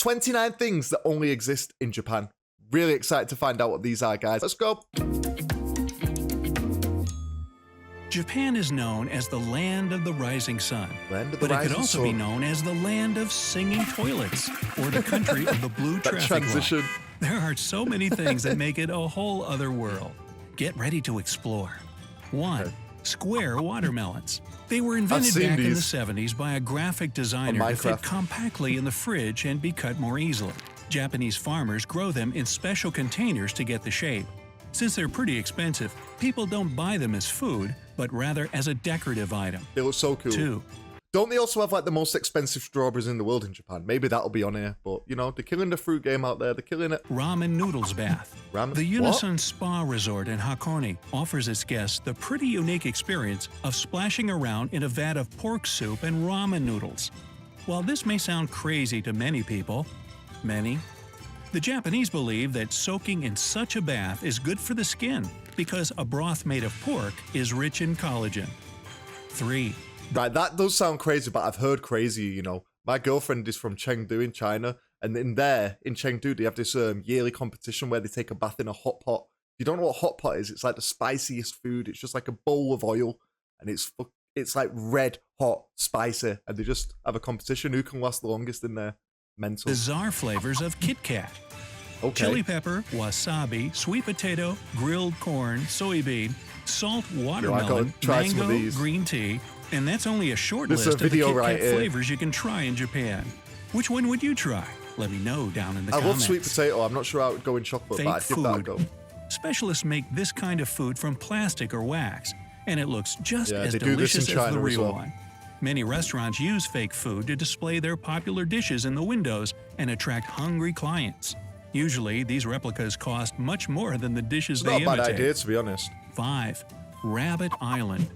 29 things that only exist in Japan. Really excited to find out what these are, guys. Let's go. Japan is known as the land of the rising sun, but it could also be known as the land of singing toilets or the country of the blue traffic light. There are so many things that make it a whole other world. Get ready to explore. 1. Square watermelons. They were invented back in the 70s by a graphic designer to fit compactly in the fridge and be cut more easily. Japanese farmers grow them in special containers to get the shape. Since they're pretty expensive, people don't buy them as food, but rather as a decorative item. They look so cool. 2. Don't they also have like the most expensive strawberries in the world in Japan? Maybe that'll be on here, but you know, they're killing the fruit game out there. They're killing it. Ramen noodles bath. The Unison Spa Resort in Hakone offers its guests the pretty unique experience of splashing around in a vat of pork soup and ramen noodles. While this may sound crazy to many people, the Japanese believe that soaking in such a bath is good for the skin because a broth made of pork is rich in collagen. 3. Right, that does sound crazy, but I've heard crazy, you know. My girlfriend is from Chengdu in China, and in Chengdu, they have this yearly competition where they take a bath in a hot pot. If you don't know what hot pot is, it's like the spiciest food. It's just like a bowl of oil, and it's like red, hot, spicy, and they just have a competition who can last the longest in there. Mental. Bizarre flavors of Kit Kat. Chili pepper, wasabi, sweet potato, grilled corn, soybean, salt watermelon, mango, green tea, and that's only a short list of the Kit Kat flavors you can try in Japan. Which one would you try? Let me know down in the comments. I love sweet potato. I'm not sure I would go in chocolate, but I'd give that a go. Specialists make this kind of food from plastic or wax, and it looks just as delicious as the real one. Many restaurants use fake food to display their popular dishes in the windows and attract hungry clients. Usually, these replicas cost much more than the dishes they imitate. Not a bad idea, to be honest. 5. Rabbit Island.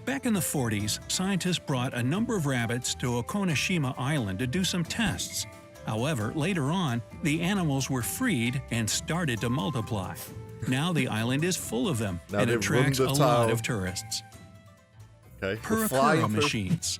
Back in the 40s, scientists brought a number of rabbits to Okonashima Island to do some tests. However, later on, the animals were freed and started to multiply. Now the island is full of them and attracts a lot of tourists. Peculiarities machines.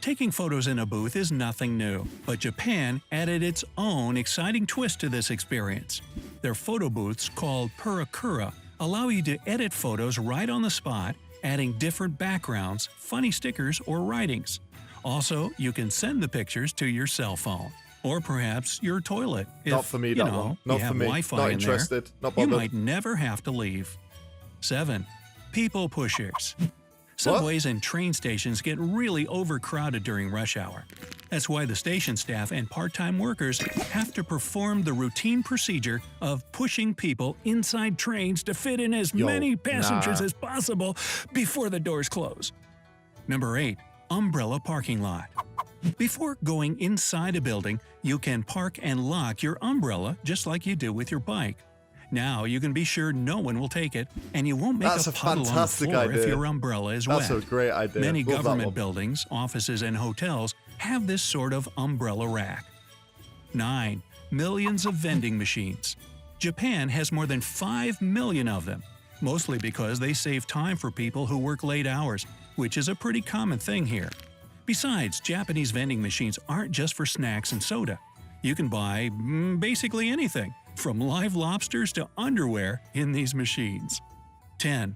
Taking photos in a booth is nothing new, but Japan added its own exciting twist to this experience. Their photo booths, called peculiarities, allow you to edit photos right on the spot, adding different backgrounds, funny stickers, or writings. Also, you can send the pictures to your cell phone, or perhaps your toilet. Not for me, that one. Not for me. Wi-Fi not interested. Not bothered. You might never have to leave. 7. People pushers. Subways and train stations get really overcrowded during rush hour. That's why the station staff and part-time workers have to perform the routine procedure of pushing people inside trains to fit in as many passengers as possible before the doors close. Number 8. Umbrella parking lot. Before going inside a building, you can park and lock your umbrella just like you do with your bike. Now you can be sure no one will take it, and you won't make a puddle on the floor if your umbrella is wet. That's a great idea. Many government buildings, offices, and hotels have this sort of umbrella rack. 9. Millions of vending machines. Japan has more than 5 million of them, mostly because they save time for people who work late hours, which is a pretty common thing here. Besides, Japanese vending machines aren't just for snacks and soda. You can buy basically anything, from live lobsters to underwear in these machines. 10.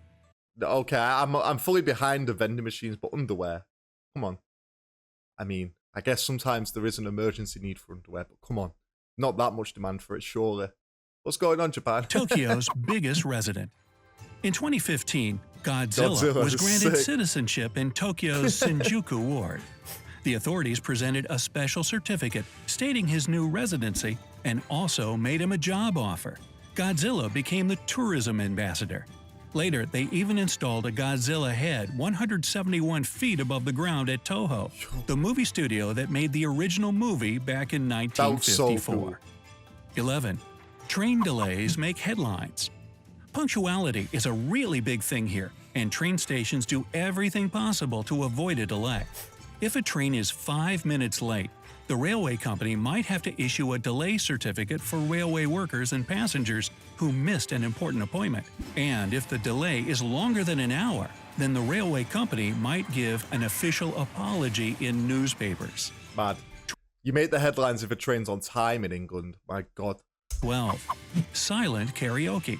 Okay, I'm fully behind the vending machines, but underwear? Come on. I mean, I guess sometimes there is an emergency need for underwear, but come on. Not that much demand for it, surely. What's going on, Japan? Tokyo's biggest resident. In 2015, Godzilla was granted citizenship in Tokyo's Shinjuku ward. The authorities presented a special certificate stating his new residency and also made him a job offer. Godzilla became the tourism ambassador. Later, they even installed a Godzilla head 171 feet above the ground at Toho, the movie studio that made the original movie back in 1954. So cool. 11. Train delays make headlines. Punctuality is a really big thing here, and train stations do everything possible to avoid a delay. If a train is 5 minutes late, the railway company might have to issue a delay certificate for railway workers and passengers who missed an important appointment. And if the delay is longer than an hour, then the railway company might give an official apology in newspapers. Bad. You make the headlines if a train's on time in England. My God. 12. Silent karaoke.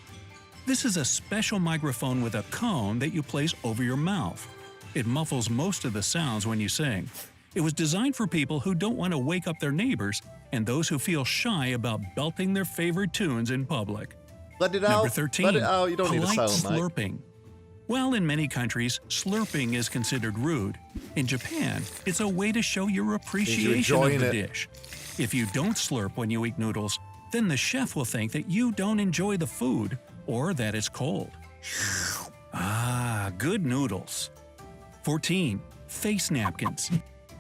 This is a special microphone with a cone that you place over your mouth. It muffles most of the sounds when you sing. It was designed for people who don't want to wake up their neighbors and those who feel shy about belting their favorite tunes in public. Let it out. Number 13. Let it out. You don't need a Polite silent slurping. While in many countries, slurping is considered rude, in Japan, it's a way to show your appreciation of the dish. If you don't slurp when you eat noodles, then the chef will think that you don't enjoy the food or that it's cold. Ah, good noodles. 14. Face napkins.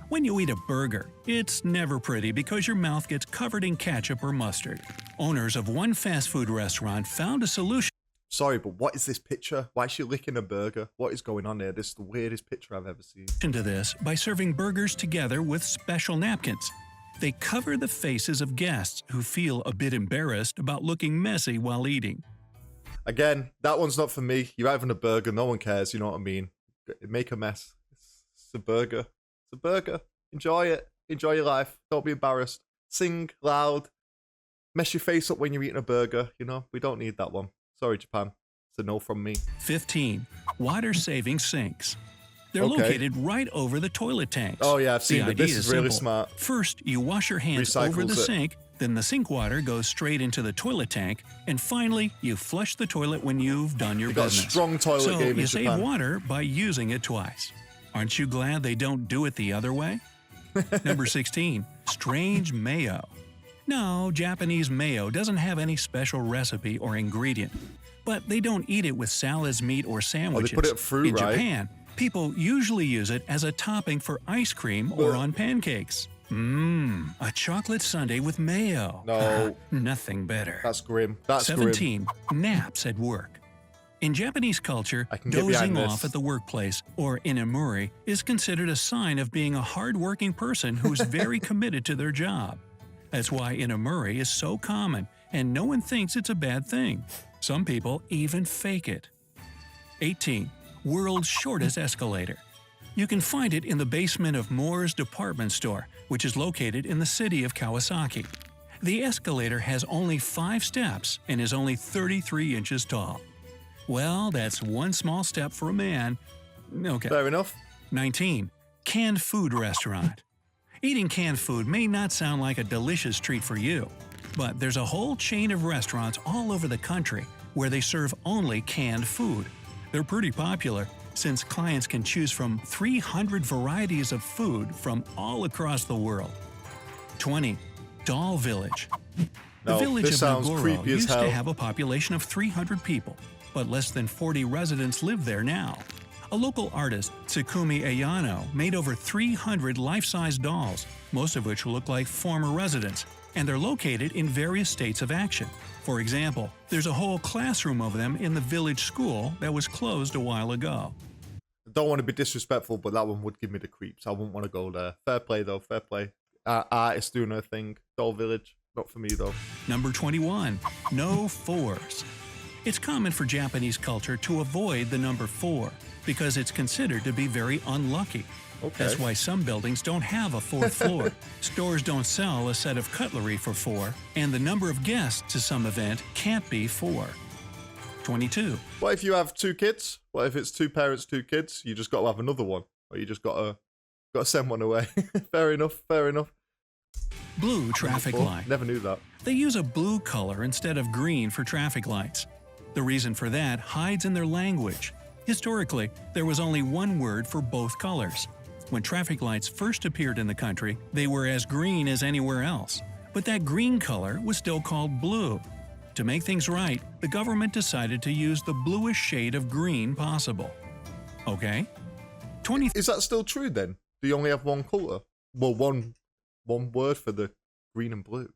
When you eat a burger, it's never pretty because your mouth gets covered in ketchup or mustard. Owners of one fast food restaurant found a solution. Sorry, but what is this picture? Why is she licking a burger? What is going on here? This is the weirdest picture I've ever seen. To this by serving burgers together with special napkins. They cover the faces of guests who feel a bit embarrassed about looking messy while eating. Again, that one's not for me. You're having a burger, no one cares, you know what I mean? Make a mess. It's a burger. It's a burger. Enjoy it. Enjoy your life. Don't be embarrassed. Sing loud. Mess your face up when you're eating a burger. You know, we don't need that one. Sorry, Japan. It's a no from me. 15. Water-saving sinks. They're located right over the toilet tanks. Oh, yeah, I've seen it. This is really simple. smart. First, you wash your hands over the sink, then the sink water goes straight into the toilet tank, and finally, you flush the toilet when you've done your business. Got a strong toilet game in Japan. So you save water by using it twice. Aren't you glad they don't do it the other way? Number 16. Strange mayo. No, Japanese mayo doesn't have any special recipe or ingredient. But they don't eat it with salads, meat, or sandwiches. Oh, they put it fruit, in right? Japan, people usually use it as a topping for ice cream or on pancakes. A chocolate sundae with mayo. No. Nothing better. That's grim. That's 17. grim. Naps at work. In Japanese culture, dozing off at the workplace or inamuri is considered a sign of being a hard-working person who's very committed to their job. That's why inamuri is so common, and no one thinks it's a bad thing. Some people even fake it. 18. World's shortest escalator. You can find it in the basement of Moore's department store, which is located in the city of Kawasaki. The escalator has only 5 steps and is only 33 inches tall. Well, that's one small step for a man. Okay. Fair enough. 19. Canned food restaurant. Eating canned food may not sound like a delicious treat for you, but there's a whole chain of restaurants all over the country where they serve only canned food. They're pretty popular since clients can choose from 300 varieties of food from all across the world. 20. Doll Village. The village of Nagoro used to have a population of 300 people, but less than 40 residents live there now. A local artist, Tsukumi Ayano, made over 300 life-size dolls, most of which look like former residents, and they're located in various states of action. For example, there's a whole classroom of them in the village school that was closed a while ago. I don't want to be disrespectful, but that one would give me the creeps. I wouldn't want to go there. Fair play, though. Fair play. Artist doing her thing. Doll Village. Not for me, though. Number 21. No fours. It's common for Japanese culture to avoid the number 4 because it's considered to be very unlucky. Okay. That's why some buildings don't have a 4th floor. Stores don't sell a set of cutlery for 4, and the number of guests to some event can't be 4. 22. What if you have 2 kids? What if it's 2 parents, 2 kids? You just got to have another one, or you just got to send one away. Fair enough. Fair enough. Blue traffic light. Never knew that. They use a blue color instead of green for traffic lights. The reason for that hides in their language. Historically, there was only one word for both colors. When traffic lights first appeared in the country, they were as green as anywhere else. But that green color was still called blue. To make things right, the government decided to use the bluest shade of green possible. Okay? 20. Is that still true then? Do you only have one color? Well, one word for the green and blue.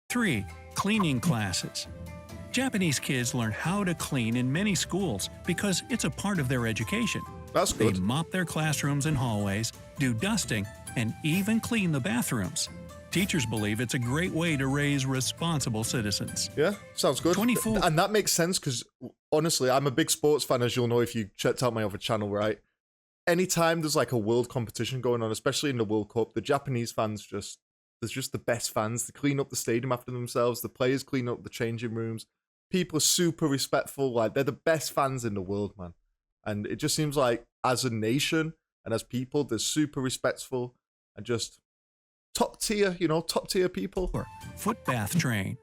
3. Cleaning classes. Japanese kids learn how to clean in many schools because it's a part of their education. That's good. They mop their classrooms and hallways, do dusting, and even clean the bathrooms. Teachers believe it's a great way to raise responsible citizens. Yeah, sounds good. 24. And that makes sense because, honestly, I'm a big sports fan, as you'll know if you checked out my other channel, right? anytime there's like a world competition going on, especially in the World Cup, the Japanese fans there's just the best fans. They clean up the stadium after themselves. The players clean up the changing rooms. People are super respectful. Like, they're the best fans in the world, man. And it just seems like as a nation and as people, they're super respectful and just top tier, top tier people. Foot bath train.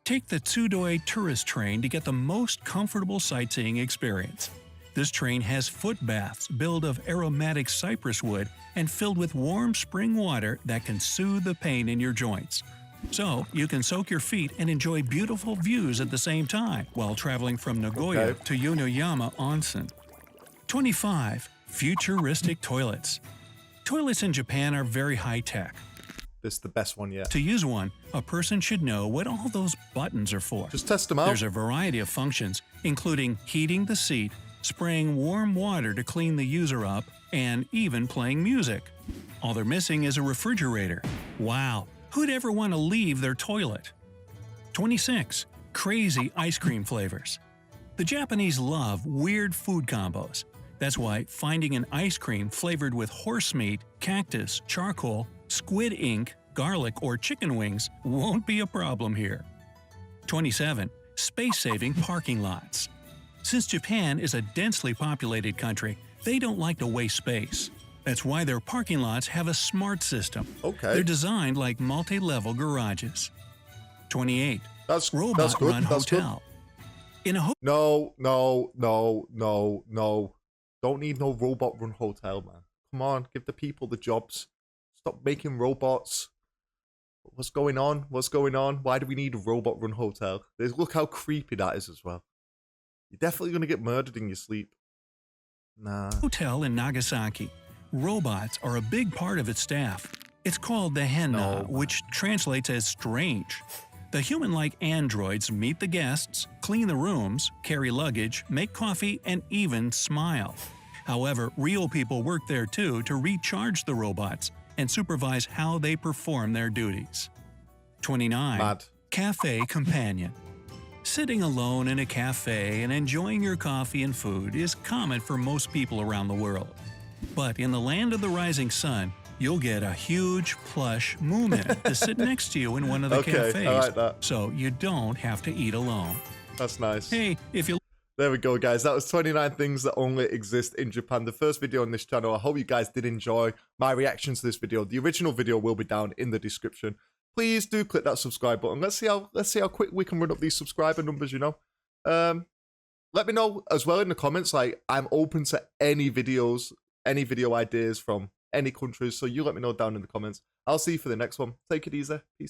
Take the Tsudoi tourist train to get the most comfortable sightseeing experience. This train has foot baths built of aromatic cypress wood and filled with warm spring water that can soothe the pain in your joints. So, you can soak your feet and enjoy beautiful views at the same time while traveling from Nagoya to Yonoyama Onsen. 25. Futuristic Toilets. Toilets in Japan are very high-tech. This is the best one yet. To use one, a person should know what all those buttons are for. Just test them out. There's a variety of functions, including heating the seat, spraying warm water to clean the user up, and even playing music. All they're missing is a refrigerator. Wow, who'd ever want to leave their toilet? 26. Crazy ice cream flavors. The Japanese love weird food combos. That's why finding an ice cream flavored with horse meat, cactus, charcoal, squid ink, garlic, or chicken wings won't be a problem here. 27. Space-saving parking lots. Since Japan is a densely populated country, they don't like to waste space. That's why their parking lots have a smart system. Okay. They're designed like multi-level garages. 28. That's good. Robot-run That's hotel. Good. In a No. Don't need no robot-run hotel, man. Come on, give the people the jobs. Stop making robots. What's going on? Why do we need a robot-run hotel? Look how creepy that is as well. You're definitely going to get murdered in your sleep. Nah. Hotel in Nagasaki. Robots are a big part of its staff. It's called the Henna, which translates as strange. The human-like androids meet the guests, clean the rooms, carry luggage, make coffee, and even smile. However, real people work there too to recharge the robots and supervise how they perform their duties. 29. Mad. Cafe Companion. Sitting alone in a cafe and enjoying your coffee and food is common for most people around the world. But in the land of the rising sun, you'll get a huge, plush Moomin to sit next to you in one of the cafes, I like that. so you don't have to eat alone. That's nice. Hey, if you... There we go, guys. That was 29 things that only exist in Japan. The first video on this channel. I hope you guys did enjoy my reactions to this video. The original video will be down in the description. Please do click that subscribe button. Let's see how quick we can run up these subscriber numbers, Let me know as well in the comments. Like, I'm open to any video ideas from any countries. So you let me know down in the comments. I'll see you for the next one. Take it easy. Peace.